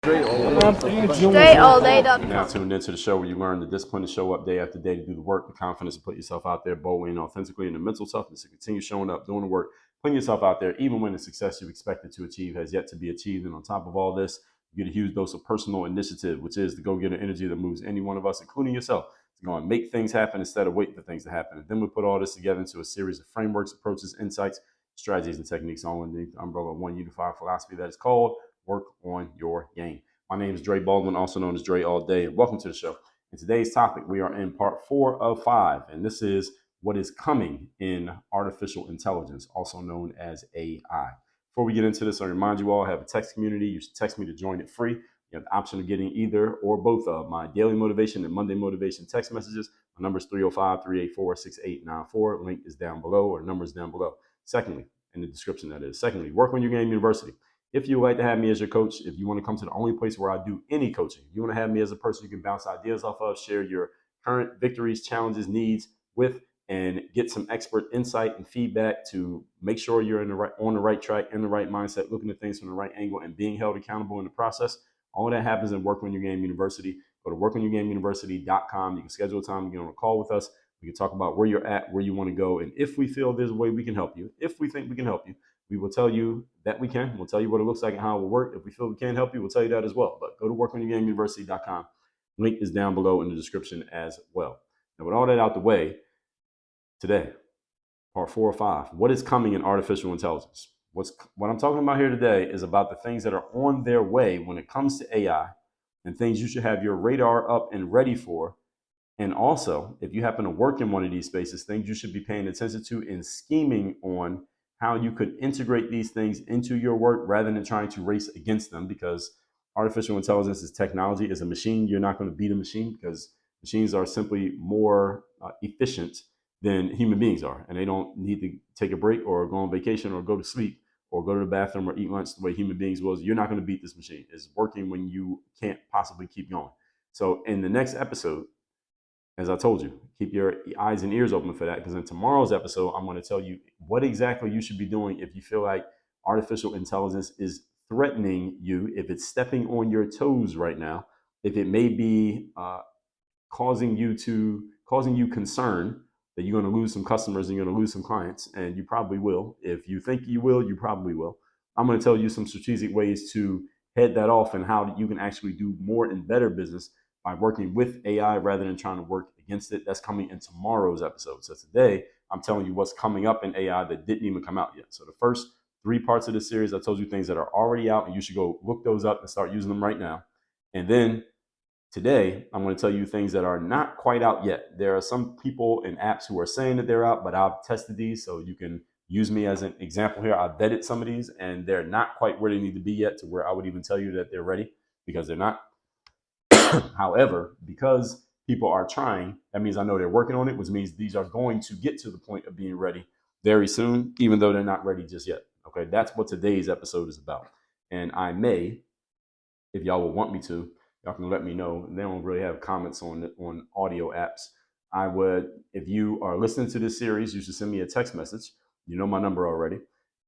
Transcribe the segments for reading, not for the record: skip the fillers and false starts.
StrayAllDay.com. Now tuned into the show where you learn the discipline to show up day after day, to do the work, the confidence to put yourself out there boldly and authentically, and the mental toughness to continue showing up, doing the work, putting yourself out there, even when the success you expected to achieve has yet to be achieved. And on top of all this, you get a huge dose of personal initiative, which is the go-getter energy that moves any one of us, including yourself, to go and make things happen instead of waiting for things to happen. And then we put all this together into a series of frameworks, approaches, insights, strategies, and techniques all underneath the umbrella of one unified philosophy that is called Work on Your Game. My name is Dre Baldwin, also known as Dre All Day, and welcome to the show. In today's topic, we are in part 4 of 5, and this is what is coming in artificial intelligence, also known as AI. Before we get into this, I remind you all, I have a text community. You should text me to join it free. You have the option of getting either or both of my daily motivation and Monday motivation text messages. My number is 305-384-6894. Link is down below, or number is down below. Secondly, in the description that is. Secondly, Work on Your Game University. If you would like to have me as your coach, if you want to come to the only place where I do any coaching, you want to have me as a person you can bounce ideas off of, share your current victories, challenges, needs with, and get some expert insight and feedback to make sure you're on the right track, in the right mindset, looking at things from the right angle, and being held accountable in the process. All of that happens in Work on Your Game University. Go to workonyourgameuniversity.com. You can schedule a time to get on a call with us. We can talk about where you're at, where you want to go, and if we feel there's a way we can help you, if we think we can help you, we will tell you that we can. We'll tell you what it looks like and how it will work. If we feel we can't help you, we'll tell you that as well. But go to workonyourgameuniversity.com. Link is down below in the description as well. Now, with all that out the way, today, part 4 or 5, what is coming in artificial intelligence? What I'm talking about here today is about the things that are on their way when it comes to AI, and things you should have your radar up and ready for. And also, if you happen to work in one of these spaces, things you should be paying attention to and scheming on how you could integrate these things into your work rather than trying to race against them, because artificial intelligence is technology. As a machine, you're not going to beat a machine, because machines are simply more efficient than human beings are, and they don't need to take a break or go on vacation or go to sleep or go to the bathroom or eat lunch the way human beings will. You're not going to beat this machine. It's working when you can't possibly keep going. So in the next episode, as I told you, keep your eyes and ears open for that, because in tomorrow's episode, I'm going to tell you what exactly you should be doing if you feel like artificial intelligence is threatening you, if it's stepping on your toes right now, if it may be causing you concern that you're going to lose some customers and you're going to lose some clients, and you probably will. If you think you will, you probably will. I'm going to tell you some strategic ways to head that off and how you can actually do more and better business by working with AI rather than trying to work against it. That's coming in tomorrow's episode. So today, I'm telling you what's coming up in AI that didn't even come out yet. So the first 3 parts of this series, I told you things that are already out, and you should go look those up and start using them right now. And then today, I'm going to tell you things that are not quite out yet. There are some people and apps who are saying that they're out, but I've tested these, so you can use me as an example here. I've vetted some of these, and they're not quite where they need to be yet, to where I would even tell you that they're ready, because they're not. However, because people are trying, that means I know they're working on it, which means these are going to get to the point of being ready very soon, even though they're not ready just yet. Okay, that's what today's episode is about. And I may, if y'all will want me to, y'all can let me know. They don't really have comments on audio apps. I would, if you are listening to this series, you should send me a text message. You know my number already.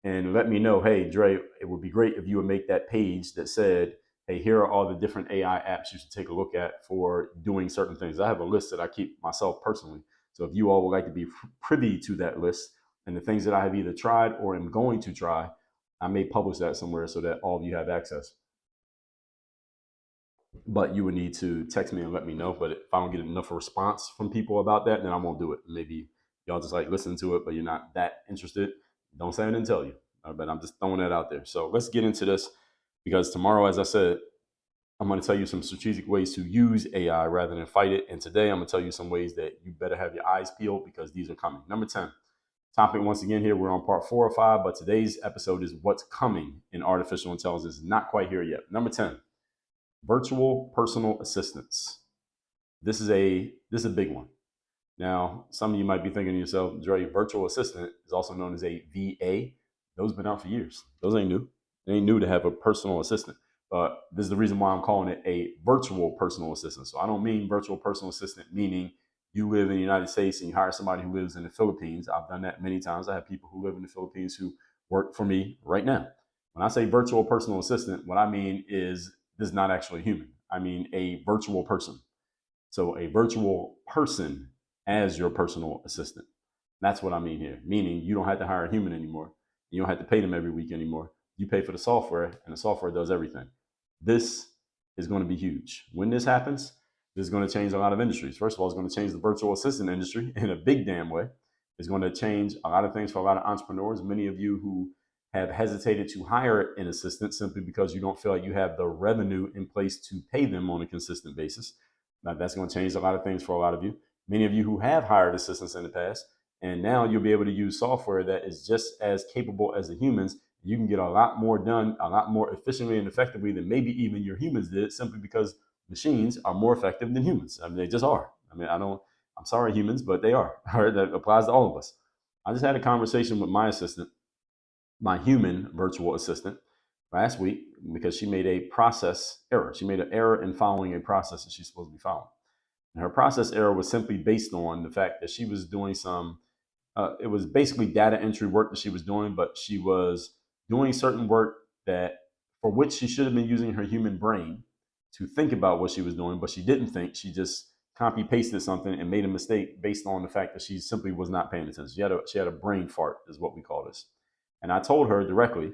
And let me know, hey, Dre, it would be great if you would make that page that said, hey, here are all the different AI apps you should take a look at for doing certain things. I have a list that I keep myself personally. So if you all would like to be privy to that list and the things that I have either tried or am going to try, I may publish that somewhere so that all of you have access. But you would need to text me and let me know. But if I don't get enough response from people about that, then I won't do it. Maybe y'all just like listen to it, but you're not that interested. Don't say I didn't tell you. But I'm just throwing that out there. So let's get into this, because tomorrow, as I said, I'm going to tell you some strategic ways to use AI rather than fight it. And today I'm going to tell you some ways that you better have your eyes peeled, because these are coming. Number 10, topic once again here, we're on part 4 or 5, but today's episode is what's coming in artificial intelligence. Not quite here yet. Number 10, virtual personal assistants. This is a big one. Now, some of you might be thinking to yourself, Dre, virtual assistant is also known as a VA. Those have been out for years. Those ain't new. It ain't new to have a personal assistant. But this is the reason why I'm calling it a virtual personal assistant. So I don't mean virtual personal assistant meaning you live in the United States and you hire somebody who lives in the Philippines. I've done that many times. I have people who live in the Philippines who work for me right now. When I say virtual personal assistant, what I mean is this is not actually human. I mean a virtual person. So a virtual person as your personal assistant. That's what I mean here. Meaning you don't have to hire a human anymore. You don't have to pay them every week anymore. You pay for the software and the software does everything. This is going to be huge. When this happens, this is going to change a lot of industries. First of all, it's going to change the virtual assistant industry in a big damn way. It's going to change a lot of things for a lot of entrepreneurs. Many of you who have hesitated to hire an assistant simply because you don't feel like you have the revenue in place to pay them on a consistent basis. Now, that's going to change a lot of things for a lot of you. Many of you who have hired assistants in the past, and now you'll be able to use software that is just as capable as the humans. You can get a lot more done, a lot more efficiently and effectively than maybe even your humans did, simply because machines are more effective than humans. I mean, they just are. I mean, I'm sorry, humans, but they are. All right, that applies to all of us. I just had a conversation with my assistant, my human virtual assistant, last week because she made a process error. She made an error in following a process that she's supposed to be following. And her process error was simply based on the fact that she was doing it was basically data entry work that she was doing, but she was doing certain work that for which she should have been using her human brain to think about what she was doing, but she didn't think. She just copy pasted something and made a mistake based on the fact that she simply was not paying attention. She had a brain fart, is what we call this. And I told her directly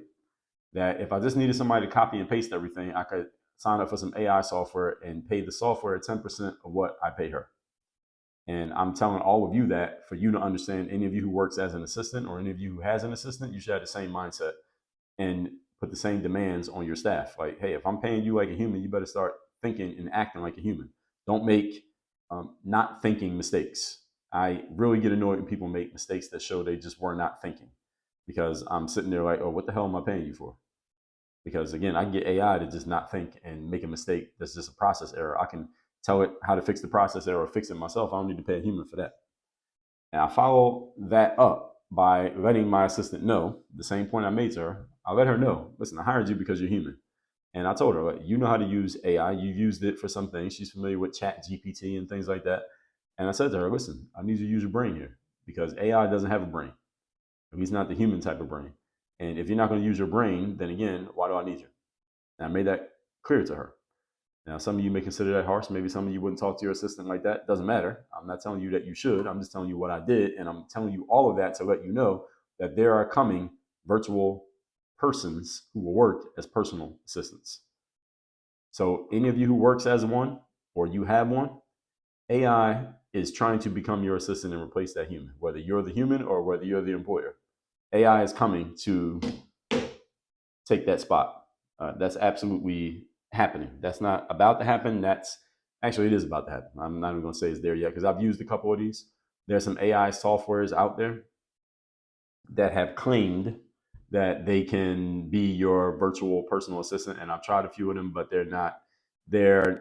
that if I just needed somebody to copy and paste everything, I could sign up for some AI software and pay the software 10% of what I pay her. And I'm telling all of you that for you to understand, any of you who works as an assistant or any of you who has an assistant, you should have the same mindset and put the same demands on your staff. Like, hey, if I'm paying you like a human, you better start thinking and acting like a human. Don't make not thinking mistakes. I really get annoyed when people make mistakes that show they just were not thinking, because I'm sitting there like, oh, what the hell am I paying you for? Because again, I can get AI to just not think and make a mistake. That's just a process error. I can tell it how to fix the process error or fix it myself. I don't need to pay a human for that. And I follow that up by letting my assistant know the same point I made to her. I let her know, listen, I hired you because you're human. And I told her, like, you know how to use AI. You've used it for some things. She's familiar with Chat GPT and things like that. And I said to her, listen, I need you to use your brain here, because AI doesn't have a brain. He's not the human type of brain. And if you're not going to use your brain, then again, why do I need you? And I made that clear to her. Now, some of you may consider that harsh. Maybe some of you wouldn't talk to your assistant like that. Doesn't matter. I'm not telling you that you should. I'm just telling you what I did. And I'm telling you all of that to let you know that there are coming virtual persons who will work as personal assistants. So any of you who works as one or you have one, AI is trying to become your assistant and replace that human, whether you're the human or whether you're the employer. AI is coming to take that spot. That's absolutely happening. That's not about to happen. That's actually, it is about to happen. I'm not even going to say it's there yet, because I've used a couple of these. There's some AI softwares out there that have claimed that they can be your virtual personal assistant, and I've tried a few of them, but they're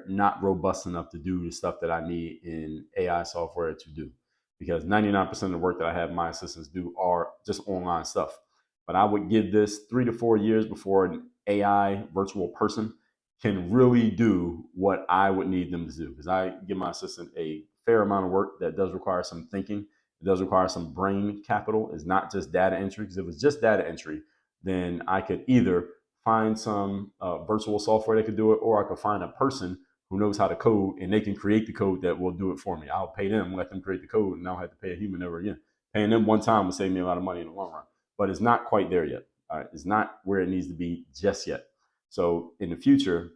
not robust enough to do the stuff that I need in AI software to do, because 99% of the work that I have my assistants do are just online stuff. But I would give this 3 to 4 years before an AI virtual person can really do what I would need them to do, because I give my assistant a fair amount of work that does require some thinking. It does require some brain capital. It's not just data entry, because if it was just data entry, then I could either find some virtual software that could do it, or I could find a person who knows how to code and they can create the code that will do it for me. I'll pay them, let them create the code, and I don't have to pay a human ever again. Paying them one time will save me a lot of money in the long run, but it's not quite there yet. All right, it's not where it needs to be just yet. So in the future,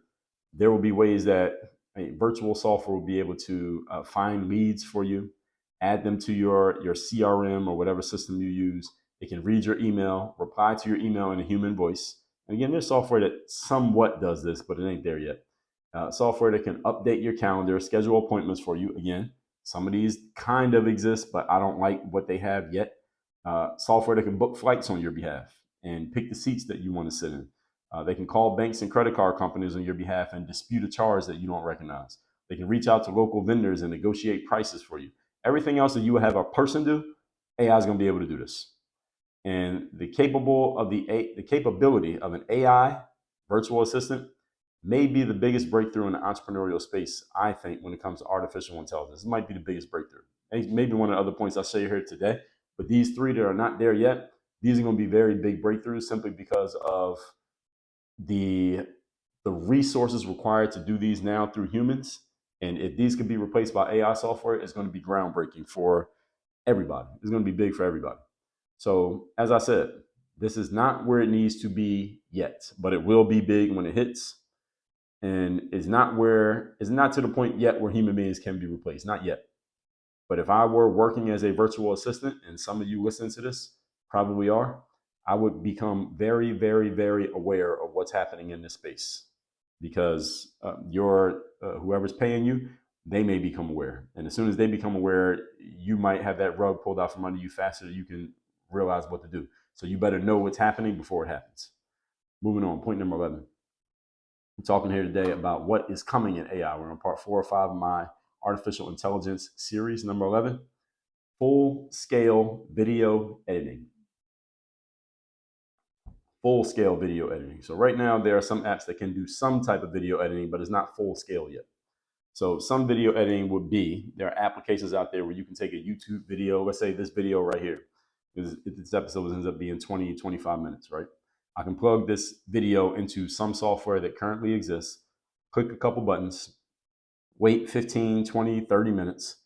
there will be ways that a virtual software will be able to find leads for you, add them to your CRM or whatever system you use. It can read your email, reply to your email in a human voice. And again, there's software that somewhat does this, but it ain't there yet. Software that can update your calendar, schedule appointments for you. Again, some of these kind of exist, but I don't like what they have yet. Software that can book flights on your behalf and pick the seats that you want to sit in. They can call banks and credit card companies on your behalf and dispute a charge that you don't recognize. They can reach out to local vendors and negotiate prices for you. Everything else that you would have a person do, AI is going to be able to do this. And the capability of an AI virtual assistant may be the biggest breakthrough in the entrepreneurial space, I think, when it comes to artificial intelligence. It might be the biggest breakthrough. Maybe one of the other points I'll share here today, but these three that are not there yet, these are going to be very big breakthroughs, simply because of the the resources required to do these now through humans, and if these could be replaced by AI software, it's going to be groundbreaking for everybody. It's going to be big for everybody. So as I said, this is not where it needs to be yet, but it will be big when it hits. And it's not to the point yet where human beings can be replaced. Not yet. But if I were working as a virtual assistant, and some of you listening to this probably are, I would become very, very, very aware of what's happening in this space, because whoever's paying you, they may become aware. And as soon as they become aware, you might have that rug pulled out from under you faster than you can realize what to do. So you better know what's happening before it happens. Moving on, point number 11. I'm talking here today about what is coming in AI. We're on part 4 or 5 of my artificial intelligence series, number 11, full-scale video editing. Full-scale video editing. So right now, there are some apps that can do some type of video editing, but it's not full-scale yet. So some video editing would be, there are applications out there where you can take a YouTube video, let's say this video right here. This episode ends up being 20, 25 minutes, right? I can plug this video into some software that currently exists, click a couple buttons, wait 15, 20, 30 minutes,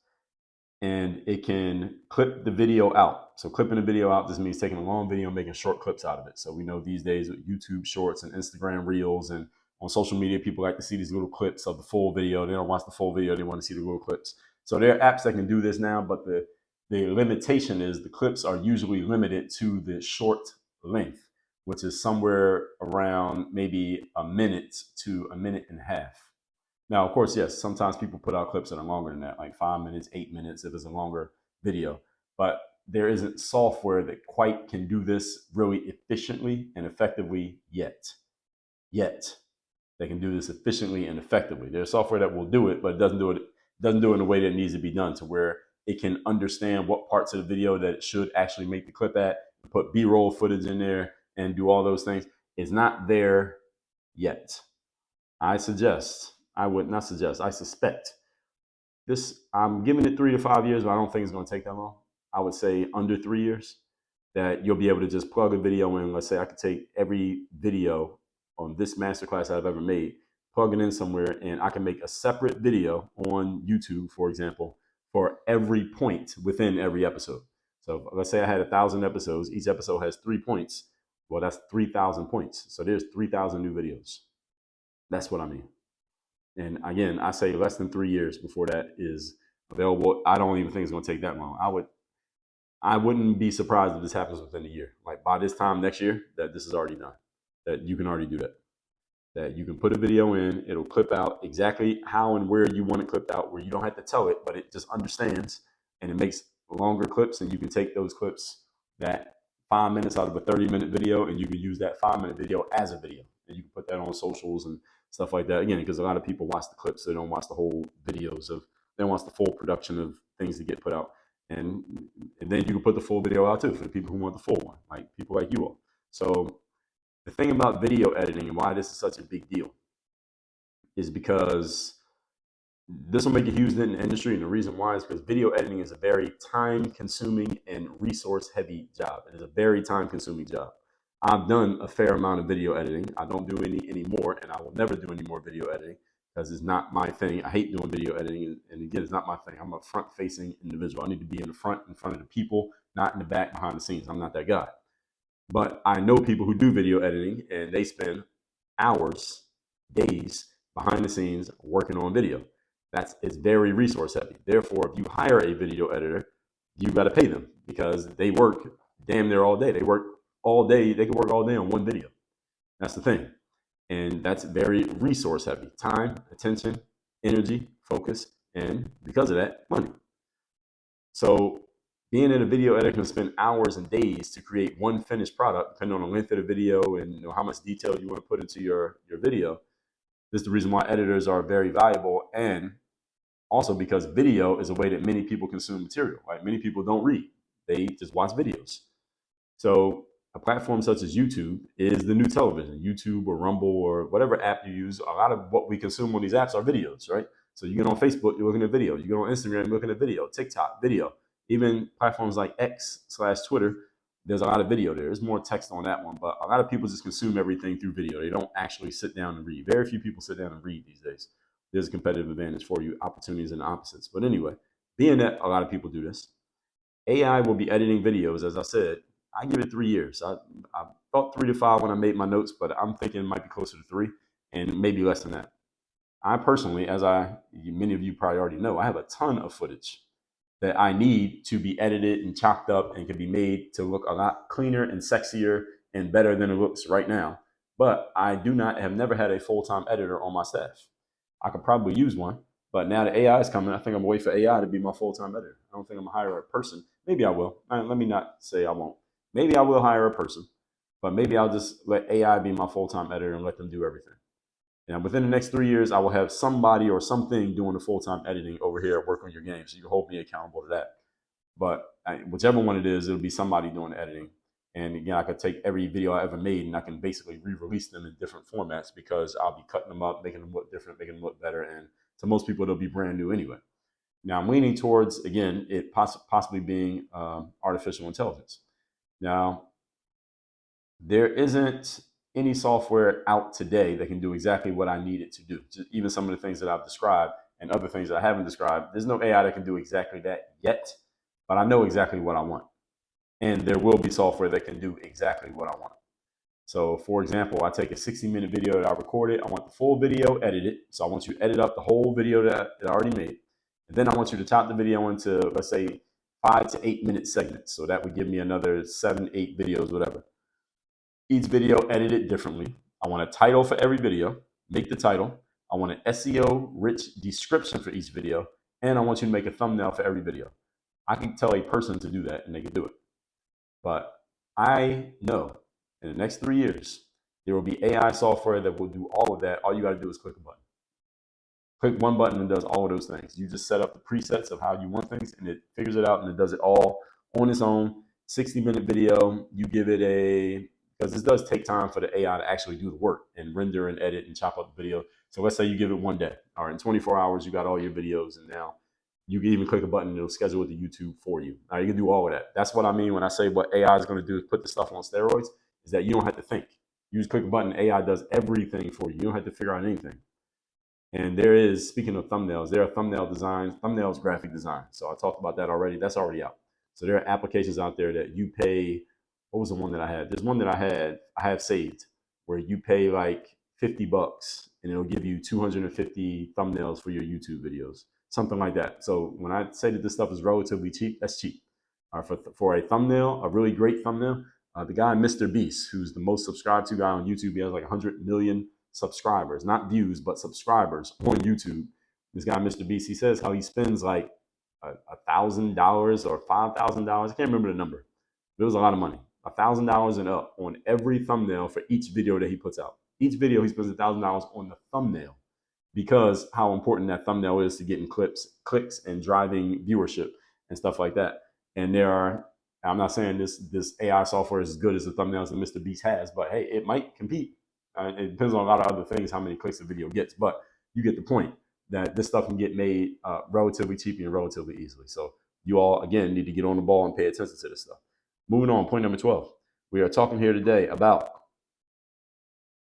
and it can clip the video out. So clipping the video out just means taking a long video and making short clips out of it. So we know these days with YouTube Shorts and Instagram Reels and on social media, people like to see these little clips of the full video. They don't watch the full video. They want to see the little clips. So there are apps that can do this now, but the limitation is the clips are usually limited to the short length, which is somewhere around maybe a minute to a minute and a half. Now, of course, yes, sometimes people put out clips that are longer than that, like 5 minutes, 8 minutes if it's a longer video. But there isn't software that quite can do this really efficiently and effectively yet. They can do this efficiently and effectively. There's software that will do it, but it doesn't do it in the way that it needs to be done, to where it can understand what parts of the video that it should actually make the clip at, put B-roll footage in there, and do all those things. It's not there yet. I suspect this, I'm giving it 3 to 5 years, but I don't think it's going to take that long. I would say under 3 years that you'll be able to just plug a video in. Let's say I could take every video on this masterclass I've ever made, plug it in somewhere, and I can make a separate video on YouTube, for example, for every point within every episode. So let's say I had 1,000 episodes. Each episode has 3 points. Well, that's 3,000 points. So there's 3,000 new videos. That's what I mean. And again, I say less than 3 years before that is available. I don't even think it's going to take that long. I wouldn't be surprised if this happens within a year. Like by this time next year, that this is already done. That you can already do that. That you can put a video in, it'll clip out exactly how and where you want it clipped out, where you don't have to tell it, but it just understands, and it makes longer clips, and you can take those clips, that 5 minutes out of a 30-minute video, and you can use that 5-minute video as a video. And you can put that on socials and stuff like that. Again, because a lot of people watch the clips, they don't watch the whole videos they don't watch the full production of things that get put out. And then you can put the full video out too for the people who want the full one, like people like you all. So the thing about video editing and why this is such a big deal is because this will make a huge dent in the industry. And the reason why is because video editing is a very time-consuming and resource-heavy job. It is a very time-consuming job. I've done a fair amount of video editing. I don't do any anymore, and I will never do any more video editing because it's not my thing. I hate doing video editing, and again, it's not my thing. I'm a front-facing individual. I need to be in front of the people, not in the back behind the scenes. I'm not that guy. But I know people who do video editing, and they spend hours, days behind the scenes working on video. It's very resource heavy. Therefore, if you hire a video editor, you got to pay them because they work damn near all day. They work all day. They can work all day on one video. That's the thing. And that's very resource heavy. Time, attention, energy, focus, and because of that, money. So being in a video editor can spend hours and days to create one finished product, depending on the length of the video and how much detail you want to put into your video. This is the reason why editors are very valuable, and also because video is a way that many people consume material. Right? Many people don't read. They just watch videos. So a platform such as YouTube is the new television. YouTube or Rumble or whatever app you use, a lot of what we consume on these apps are videos, right? So you get on Facebook, you're looking at video. You get on Instagram, you're looking at video. TikTok, video. Even platforms like X/Twitter there's a lot of video there. There's more text on that one, but a lot of people just consume everything through video. They don't actually sit down and read. Very few people sit down and read these days. There's a competitive advantage for you, opportunities and opposites. But anyway, being that a lot of people do this, AI will be editing videos. As I said, I give it 3 years. I thought 3 to 5 when I made my notes, but I'm thinking it might be closer to 3 and maybe less than that. I personally, many of you probably already know, I have a ton of footage that I need to be edited and chopped up and can be made to look a lot cleaner and sexier and better than it looks right now. But I have never had a full-time editor on my staff. I could probably use one, but now the AI is coming. I think I'm gonna wait for AI to be my full-time editor. I don't think I'm gonna hire a person. Maybe I will. Let me not say I won't. Maybe I will hire a person, but maybe I'll just let AI be my full-time editor and let them do everything. Now, within the next 3 years, I will have somebody or something doing the full-time editing over here at Work on Your Game. So you can hold me accountable to that. But whichever one it is, it'll be somebody doing the editing. And again, I could take every video I ever made and I can basically re-release them in different formats because I'll be cutting them up, making them look different, making them look better. And to most people, they'll be brand new anyway. Now, I'm leaning towards, again, it possibly being artificial intelligence. Now, there isn't any software out today that can do exactly what I need it to do. Just even some of the things that I've described and other things that I haven't described, there's no AI that can do exactly that yet, but I know exactly what I want. And there will be software that can do exactly what I want. So for example, I take a 60-minute video that I recorded. I want the full video edited. So I want you to edit up the whole video that I already made. And then I want you to chop the video into, let's say, 5 to 8 minute segments. So that would give me another 7, 8 videos, whatever. Each video edited differently. I want a title for every video. Make the title. I want an SEO rich description for each video. And I want you to make a thumbnail for every video. I can tell a person to do that and they can do it. But I know in the next 3 years, there will be AI software that will do all of that. All you got to do is click a button. Click one button and it does all of those things. You just set up the presets of how you want things and it figures it out and it does it all on its own. 60-minute video, you give it because this does take time for the AI to actually do the work and render and edit and chop up the video. So let's say you give it one day. All right, in 24 hours, you got all your videos and now you can even click a button and it'll schedule it to YouTube for you. Now you can do all of that. That's what I mean when I say what AI is going to do is put the stuff on steroids, is that you don't have to think. You just click a button, AI does everything for you. You don't have to figure out anything. And speaking of thumbnails, there are thumbnails graphic design. So I talked about that already. That's already out. So there are applications out there that you pay. What was the one that I had? There's one that I have saved where you pay like $50 and it'll give you 250 thumbnails for your YouTube videos, something like that. So when I say that this stuff is relatively cheap, that's cheap. For a thumbnail, a really great thumbnail, the guy Mr. Beast, who's the most subscribed to guy on YouTube, he has like 100 million subscribers, not views, but subscribers on YouTube. This guy, Mr. Beast, he says how he spends like $1,000 or $5,000. I can't remember the number, but it was a lot of money. $1,000 and up on every thumbnail for each video that he puts out. Each video, he spends $1,000 on the thumbnail because how important that thumbnail is to getting clicks and driving viewership and stuff like that. And I'm not saying this AI software is as good as the thumbnails that Mr. Beast has, but hey, it might compete. It depends on a lot of other things, how many clicks the video gets, but you get the point that this stuff can get made relatively cheaply and relatively easily. So you all, again, need to get on the ball and pay attention to this stuff. Moving on, point number 12. We are talking here today about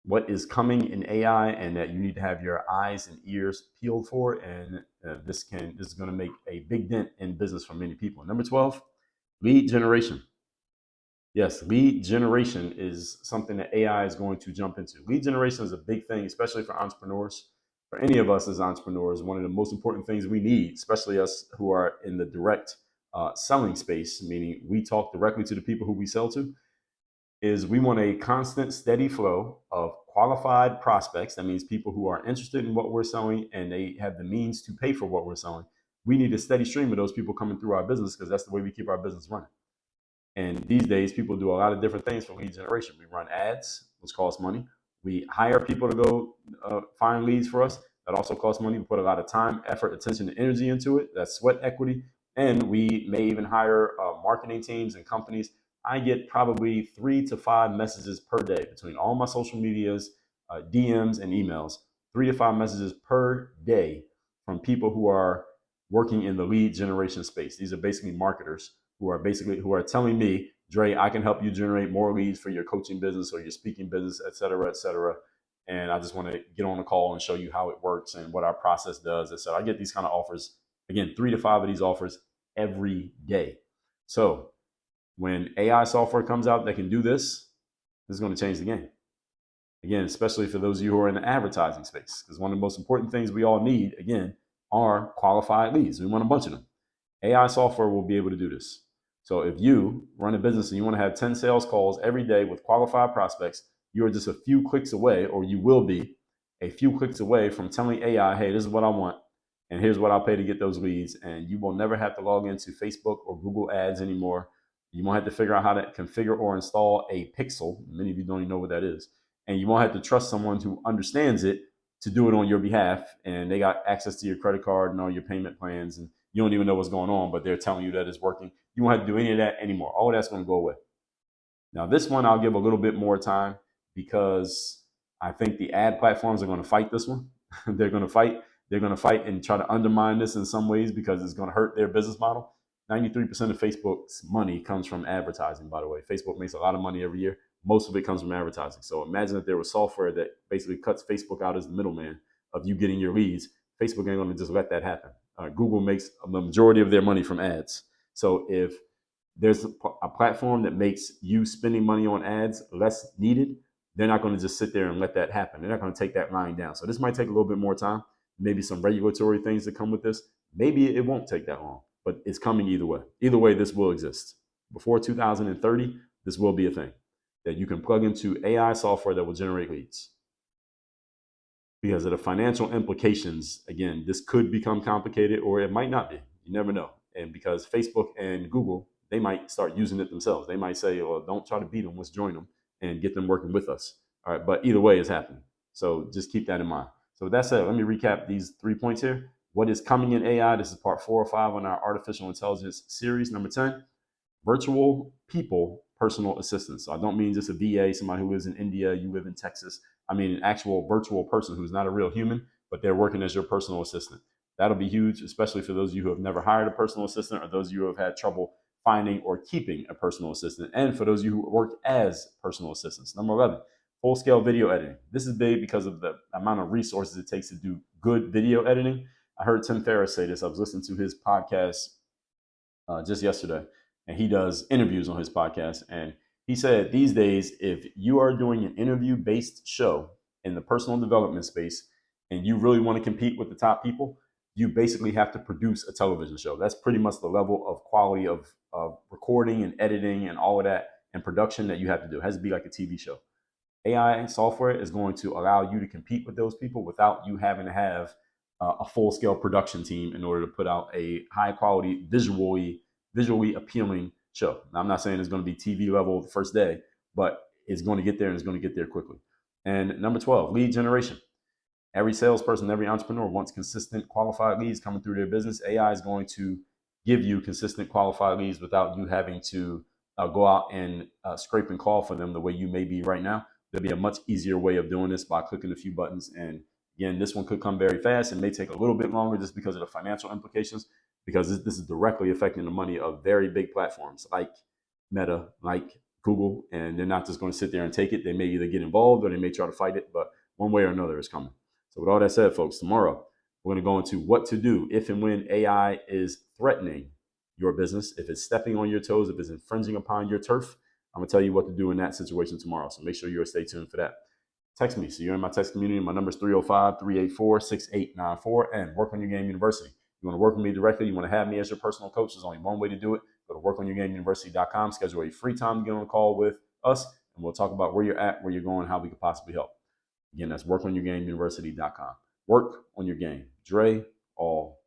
what is coming in AI and that you need to have your eyes and ears peeled for. And this is going to make a big dent in business for many people. Number 12, lead generation. Yes, lead generation is something that AI is going to jump into. Lead generation is a big thing, especially for entrepreneurs. For any of us as entrepreneurs, one of the most important things we need, especially us who are in the direct selling space, meaning we talk directly to the people who we sell to, is we want a constant, steady flow of qualified prospects. That means people who are interested in what we're selling and they have the means to pay for what we're selling. We need a steady stream of those people coming through our business because that's the way we keep our business running. And these days, people do a lot of different things for lead generation. We run ads, which costs money. We hire people to go find leads for us. That also costs money. We put a lot of time, effort, attention, and energy into it. That's sweat equity. And we may even hire marketing teams and companies. I get probably 3 to 5 messages per day between all my social medias, DMs, and emails. 3 to 5 messages per day from people who are working in the lead generation space. These are basically marketers who are telling me, Dre, I can help you generate more leads for your coaching business or your speaking business, et cetera, et cetera. And I just want to get on the call and show you how it works and what our process does. And so I get these kind of offers, again, 3 to 5 of these offers every day. So when AI software comes out that can do this is going to change the game. Again, especially for those of you who are in the advertising space, because one of the most important things we all need, again, are qualified leads. We want a bunch of them. AI software will be able to do this. So if you run a business and you want to have 10 sales calls every day with qualified prospects, you are just a few clicks away, or you will be a few clicks away from telling AI, hey, this is what I want, and here's what I'll pay to get those leads. And you will never have to log into Facebook or Google Ads anymore. You won't have to figure out how to configure or install a pixel. Many of you don't even know what that is. And you won't have to trust someone who understands it to do it on your behalf. And they got access to your credit card and all your payment plans. And you don't even know what's going on, but they're telling you that it's working. You won't have to do any of that anymore. All of that's going to go away. Now, this one, I'll give a little bit more time because I think the ad platforms are going to fight this one. They're going to fight. They're going to fight and try to undermine this in some ways because it's going to hurt their business model. 93% of Facebook's money comes from advertising, by the way. Facebook makes a lot of money every year. Most of it comes from advertising. So imagine if there was software that basically cuts Facebook out as the middleman of you getting your leads. Facebook ain't going to just let that happen. Google makes the majority of their money from ads. So if there's a platform that makes you spending money on ads less needed, they're not going to just sit there and let that happen. They're not going to take that line down. So this might take a little bit more time. Maybe some regulatory things that come with this. Maybe it won't take that long, but it's coming either way. Either way, this will exist. Before 2030, this will be a thing that you can plug into AI software that will generate leads. Because of the financial implications, again, this could become complicated or it might not be. You never know. And because Facebook and Google, they might start using it themselves. They might say, well, don't try to beat them, let's join them and get them working with us. All right, but either way, it's happening. So just keep that in mind. So with that said, let me recap these 3 points here. What is coming in AI? This is part 4 or 5 on our artificial intelligence series. Number 10, virtual people personal assistants. So I don't mean just a VA, somebody who lives in India, you live in Texas. I mean an actual virtual person who's not a real human, but they're working as your personal assistant. That'll be huge, especially for those of you who have never hired a personal assistant or those of you who have had trouble finding or keeping a personal assistant. And for those of you who work as personal assistants. Number 11, full-scale video editing. This is big because of the amount of resources it takes to do good video editing. I heard Tim Ferriss say this. I was listening to his podcast just yesterday, and he does interviews on his podcast. And he said these days, if you are doing an interview-based show in the personal development space and you really want to compete with the top people, you basically have to produce a television show. That's pretty much the level of quality of recording and editing and all of that and production that you have to do. It has to be like a TV show. AI software is going to allow you to compete with those people without you having to have a full-scale production team in order to put out a high-quality, visually appealing show. Now, I'm not saying it's going to be TV level the first day, but it's going to get there and it's going to get there quickly. And number 12, lead generation. Every salesperson, every entrepreneur wants consistent, qualified leads coming through their business. AI is going to give you consistent, qualified leads without you having to go out and scrape and call for them the way you may be right now. There'll be a much easier way of doing this by clicking a few buttons. And again, this one could come very fast. It may take a little bit longer just because of the financial implications, because this is directly affecting the money of very big platforms like Meta, like Google, and they're not just going to sit there and take it. They may either get involved or they may try to fight it, but one way or another is coming. So with all that said, folks, tomorrow we're going to go into what to do if and when AI is threatening your business, if it's stepping on your toes, if it's infringing upon your turf. I'm going to tell you what to do in that situation tomorrow. So make sure you'll stay tuned for that. Text me. So you're in my text community. My number is 305-384-6894 and Work on Your Game University. You want to work with me directly, you want to have me as your personal coach, there's only one way to do it. Go to workonyourgameuniversity.com, schedule a free time to get on a call with us, and we'll talk about where you're at, where you're going, how we could possibly help. Again, that's workonyourgameuniversity.com. Work on your game. Dre, all